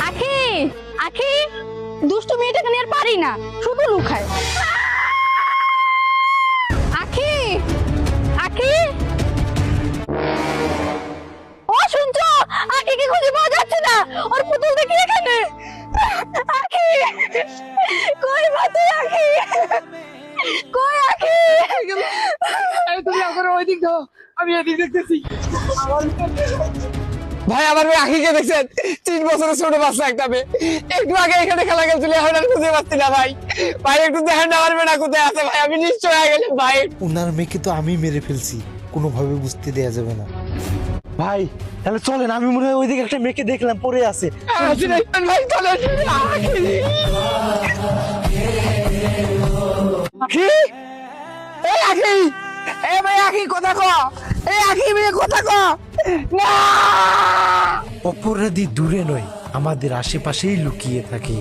আখি আখি দুষ্টু মেয়েটাকে নিয়ে আর পারি না, শুধু লুকায়। আখি আখি ও শুনছো? আখিকে খুঁজে পাওয়া যাচ্ছে না, ওর পুতুল দেখি এখানে। আখি কই বাতি? আখি কই? আখি তুমি এখন ওই দিক দাও, আমি এদিক দেখতেছি। ভাই আমার মেয়ে আখিকে দেখছেন? 3 বছরের ছোট বাচ্চা একটা মেয়ে, একটু আগে এখানে খেলা খেলছিল, এখন আর খুঁজে পাচ্ছি না ভাই। ভাই একটু দেখেন না আমার মেয়েটা কোথায় আছে ভাই, আমি নিশ্চয় হয়ে গেলাম ভাই। ওনার মেয়েকে তো আমি মেরে ফেলছি, কোনোভাবে বুঝতে দেয়া যাবে না। ভাই তাহলে চলেন, আমি মনে হয় ওইদিকে একটা মেয়েকে দেখলাম পড়ে আছে। ভাই চলেন। আখি এই আখি, এ ভাই আখি কথা ক, এই আখি মেয়ে কথা ক না। অপরাধী দূরে নয়, আমাদের আশেপাশেই লুকিয়ে থাকে।